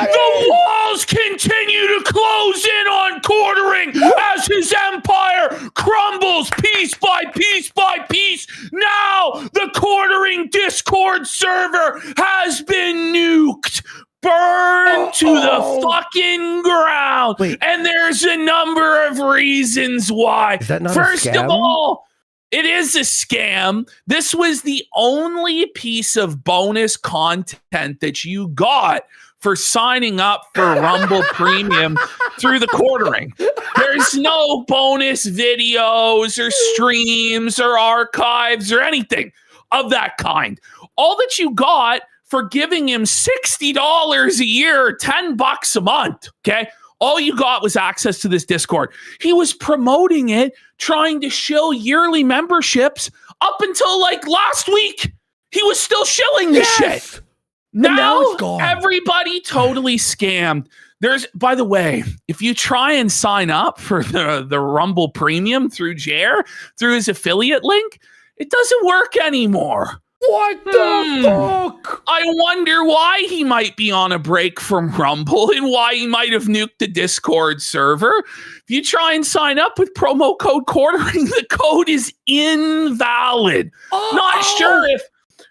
The walls continue to close in on Quartering as his empire crumbles piece by piece by piece. Now the Quartering Discord server has been nuked. Burned to the fucking ground. Wait. And there's a number of reasons why. Is that not First a scam? of all, it is a scam. This was the only piece of bonus content that you got for signing up for Rumble Premium through the Quartering. There's no bonus videos or streams or archives or anything of that kind. All that you got for giving him $60 a year, $10 a month, okay? All you got was access to this Discord. He was promoting it, trying to shill yearly memberships up until like last week. He was still shilling this shit. Now it's gone. Everybody totally scammed. By the way, if you try and sign up for the Rumble Premium through Jer, through his affiliate link, it doesn't work anymore. What the fuck? I wonder why he might be on a break from Rumble and why he might have nuked the Discord server. If you try and sign up with promo code Quartering, the code is invalid. Not sure if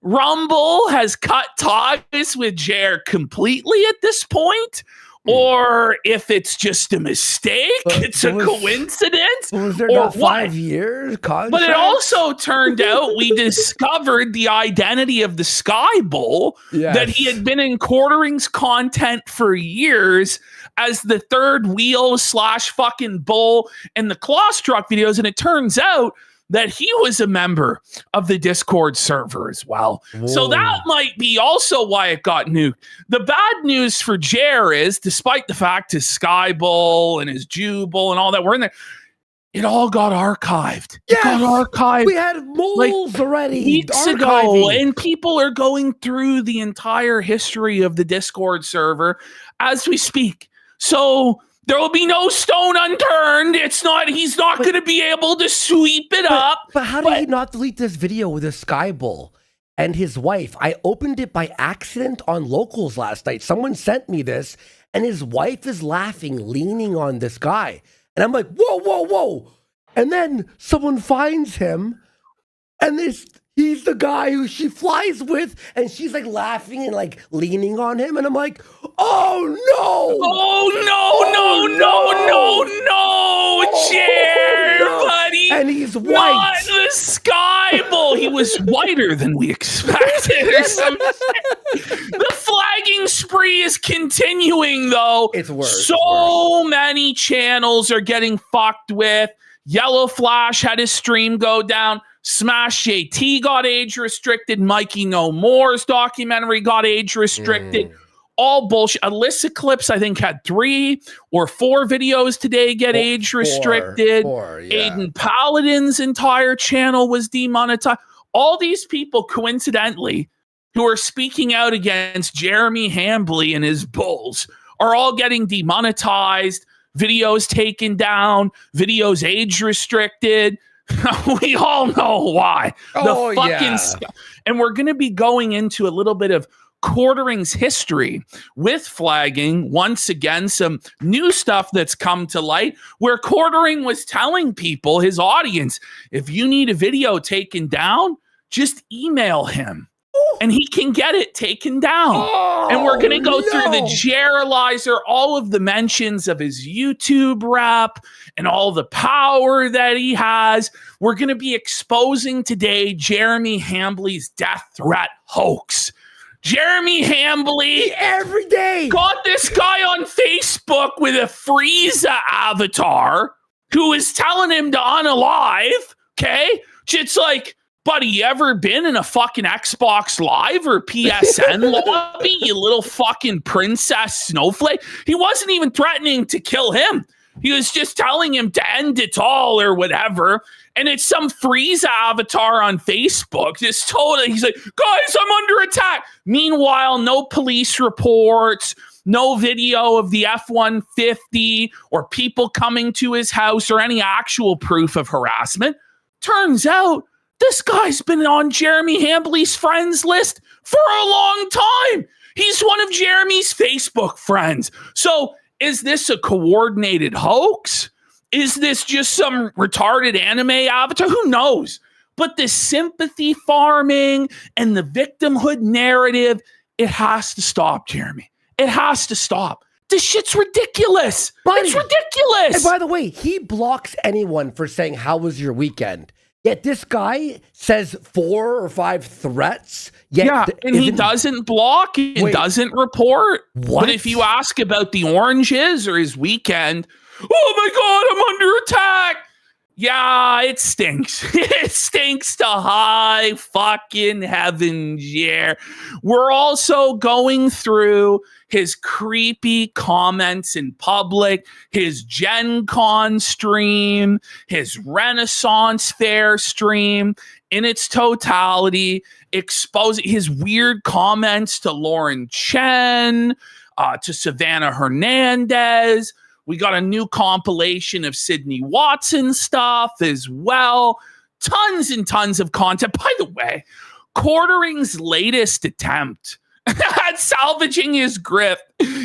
Rumble has cut ties with Jer completely at this point, or if it's just a mistake, it's a coincidence. Was there not 5 years contract? But it also turned out we discovered the identity of the Sky Bull, that he had been in Quartering's content for years as the third wheel / fucking bull in the Clawstruck videos. And it turns out that he was a member of the Discord server as well. Whoa. So that might be also why it got nuked. The bad news for Jer is, despite the fact his Sky Bull and his Jew Bull and all that were in there, it all got archived. It got archived. We had moles already weeks ago, and people are going through the entire history of the Discord server as we speak. So there will be no stone unturned. He's not going to be able to sweep it up. But how did he not delete this video with the Sky Bull and his wife? I opened it by accident on Locals last night. Someone sent me this, and his wife is laughing, leaning on this guy. And I'm like, whoa, whoa, whoa. And then someone finds him, and he's the guy who she flies with, and she's like laughing and like leaning on him. And I'm like, oh no! Jer, buddy! And he's white. Not the Sky Bull. He was whiter than we expected or some shit. The flagging spree is continuing, though. It's worse. So many channels are getting fucked with. Yellow Flash had his stream go down. Smash JT got age restricted. Mikey No More's documentary got age restricted. All bullshit. Alyssa Clips, I think, had 3 or 4 videos today get age restricted. Four, yeah. Aiden Paladin's entire channel was demonetized. All these people, coincidentally, who are speaking out against Jeremy Hambley and his bulls are all getting demonetized, videos taken down, videos age restricted. We all know why. And we're going to be going into a little bit of Quartering's history with flagging. Once again, some new stuff that's come to light where Quartering was telling people, his audience, if you need a video taken down, just email him and he can get it taken down. And we're going to go through the Jeralizer, all of the mentions of his YouTube rap and all the power that he has. We're going to be exposing today Jeremy Hambley's death threat hoax. Jeremy Hambley every day got this guy on Facebook with a Frieza avatar who is telling him to unalive. Okay. It's like, buddy, you ever been in a fucking Xbox Live or PSN lobby, you little fucking princess snowflake? He wasn't even threatening to kill him. He was just telling him to end it all or whatever. And it's some Frieza avatar on Facebook. Just totally, he's like, guys, I'm under attack. Meanwhile, no police reports, no video of the F-150 or people coming to his house or any actual proof of harassment. Turns out this guy's been on Jeremy Hambley's friends list for a long time. He's one of Jeremy's Facebook friends. So is this a coordinated hoax? Is this just some retarded anime avatar? Who knows? But the sympathy farming and the victimhood narrative, it has to stop, Jeremy. It has to stop. This shit's ridiculous. Buddy, it's ridiculous. And by the way, he blocks anyone for saying, how was your weekend? Yet this guy says 4 or 5 threats. Yet and he doesn't block. He doesn't report. What? But if you ask about the oranges or his weekend, oh my God, I'm under attack. Yeah, it stinks. It stinks to high fucking heavens, yeah. We're also going through his creepy comments in public, his Gen Con stream, his Renaissance Fair stream in its totality, exposing his weird comments to Lauren Chen, to Savannah Hernandez. We got a new compilation of Sydney Watson stuff as well. Tons and tons of content. By the way, Quartering's latest attempt at salvaging his grip,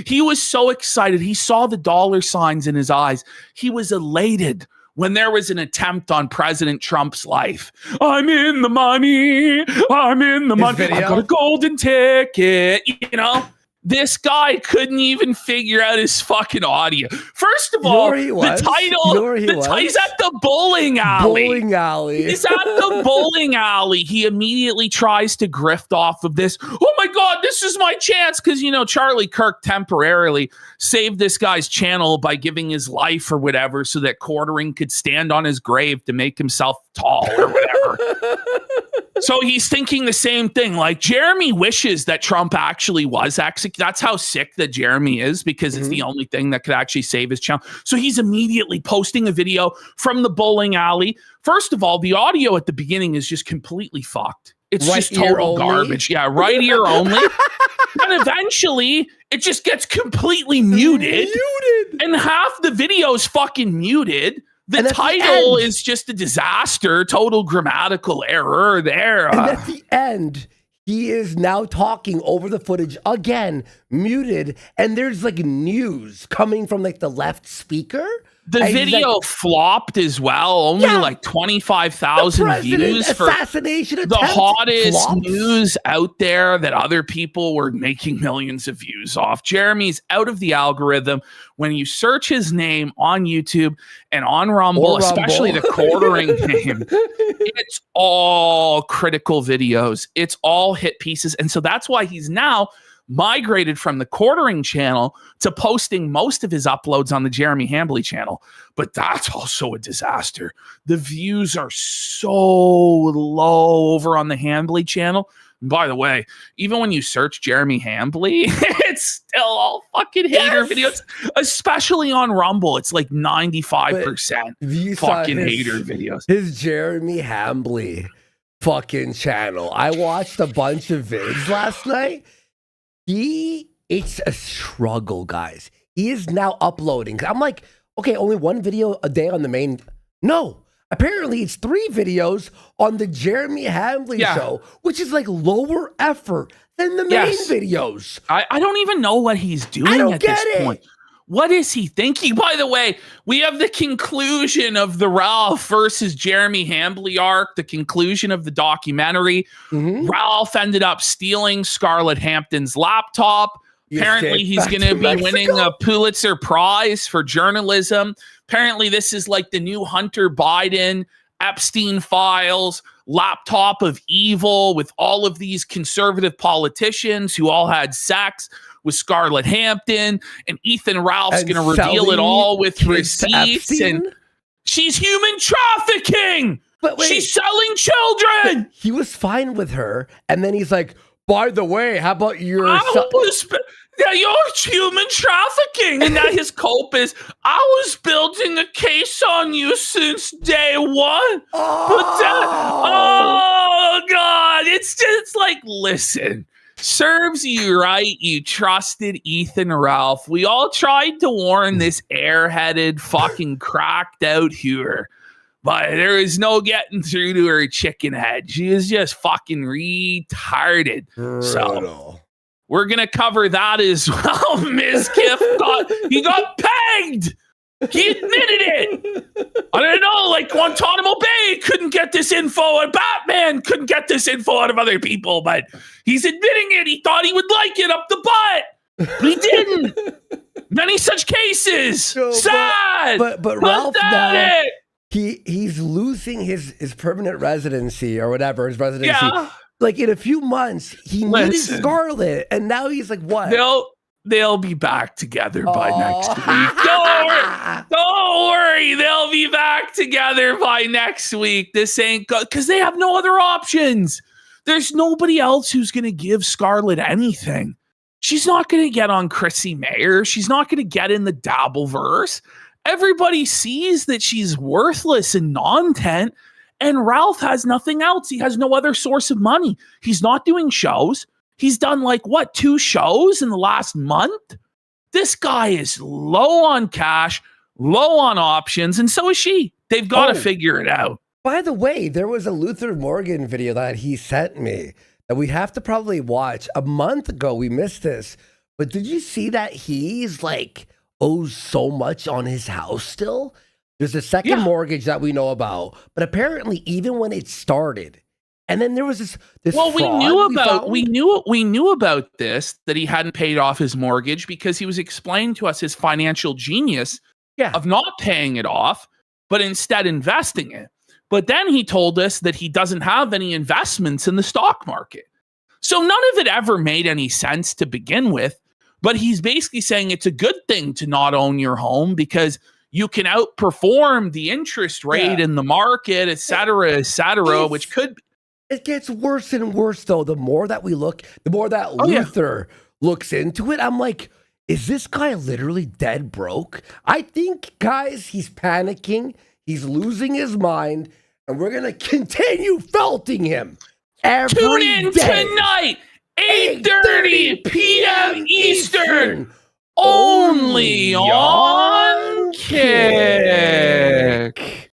he was so excited. He saw the dollar signs in his eyes. He was elated when there was an attempt on President Trump's life. I'm in the money. I'm in the money. I got a golden ticket, you know? This guy couldn't even figure out his fucking audio. First of all, the title, he's at the bowling alley. He's at the bowling alley. He immediately tries to grift off of this. Oh my God, this is my chance. Because, you know, Charlie Kirk temporarily saved this guy's channel by giving his life or whatever so that Quartering could stand on his grave to make himself tall or whatever. So he's thinking the same thing. Like, Jeremy wishes that Trump actually was executed. That's how sick that Jeremy is, because it's the only thing that could actually save his channel. So he's immediately posting a video from the bowling alley. First of all, the audio at the beginning is just completely fucked. It's right, just total garbage. Yeah, right ear only. And eventually, it just gets completely muted. And half the video is fucking muted. The title is just a disaster, total grammatical error there. And at the end, he is now talking over the footage again, muted, and there's like news coming from like the left speaker. The video flopped as well, only like 25,000 views for the hottest news out there that other people were making millions of views off. Jeremy's out of the algorithm. When you search his name on YouTube and on Rumble, especially the Quartering name, it's all critical videos. It's all hit pieces. And so that's why he's now migrated from the Quartering channel to posting most of his uploads on the Jeremy Hambly channel. But that's also a disaster. The views are so low over on the Hambly channel. And by the way, even when you search Jeremy Hambly, it's still all fucking hater videos, especially on Rumble. It's like 95% fucking hater videos. His Jeremy Hambly fucking channel. I watched a bunch of vids last night. It's a struggle, guys. He is now uploading. I'm like, okay, only one video a day on the main. No, apparently it's 3 videos on the Jeremy Hambly show, which is like lower effort than the main videos. I don't even know what he's doing at this point. What is he thinking? By the way, we have the conclusion of the Ralph versus Jeremy Hambly arc, the conclusion of the documentary. Ralph ended up stealing Scarlett Hampton's laptop. Apparently, he's going to be winning a Pulitzer Prize for journalism. Apparently, this is like the new Hunter Biden, Epstein files, laptop of evil with all of these conservative politicians who all had sex with Scarlett Hampton, and Ethan Ralph's going to reveal it all with receipts. And she's human trafficking. But wait, she's selling children. He was fine with her, and then he's like, by the way, how about your... you're human trafficking. And now his cope is, I was building a case on you since day one. Oh God. It's just like, listen, serves you right. You trusted Ethan Ralph. We all tried to warn this airheaded, fucking cracked out here, but there is no getting through to her chicken head. She is just fucking retarded. So We're going to cover that as well. Ms. Kiff got pegged. He admitted it. I don't know, like Guantanamo Bay couldn't get this info and Batman couldn't get this info out of other people, but he's admitting it. He thought he would like it up the butt, but he didn't. Many such cases. No, Sad. But Ralph now, he's losing his permanent residency or whatever, his residency. Yeah. Like in a few months, he needed Scarlet, and now he's like, what? They'll be back together by next week. Don't worry. They'll be back together by next week. This ain't good because they have no other options. There's nobody else who's going to give Scarlet anything. She's not going to get on Chrissy Mayer. She's not going to get in the Dabbleverse. Everybody sees that she's worthless and non-tent, and Ralph has nothing else. He has no other source of money. He's not doing shows. He's done 2 shows in the last month? This guy is low on cash, low on options, and so is she. They've got to figure it out. By the way, there was a Luther Morgan video that he sent me that we have to probably watch. A month ago, we missed this. But did you see that he's owes so much on his house still? There's a second mortgage that we know about. But apparently, even when it started, and then there was this well, we knew about this, that he hadn't paid off his mortgage because he was explaining to us his financial genius of not paying it off, but instead investing it. But then he told us that he doesn't have any investments in the stock market. So none of it ever made any sense to begin with. But he's basically saying it's a good thing to not own your home because you can outperform the interest rate in the market, et cetera, which could... It gets worse and worse, though. The more that we look, the more that Luther looks into it, I'm like, is this guy literally dead broke? I think, guys, he's panicking. He's losing his mind, and we're going to continue felting him every Tune in day. Tonight, 8:30 p.m. Eastern, only on Kick.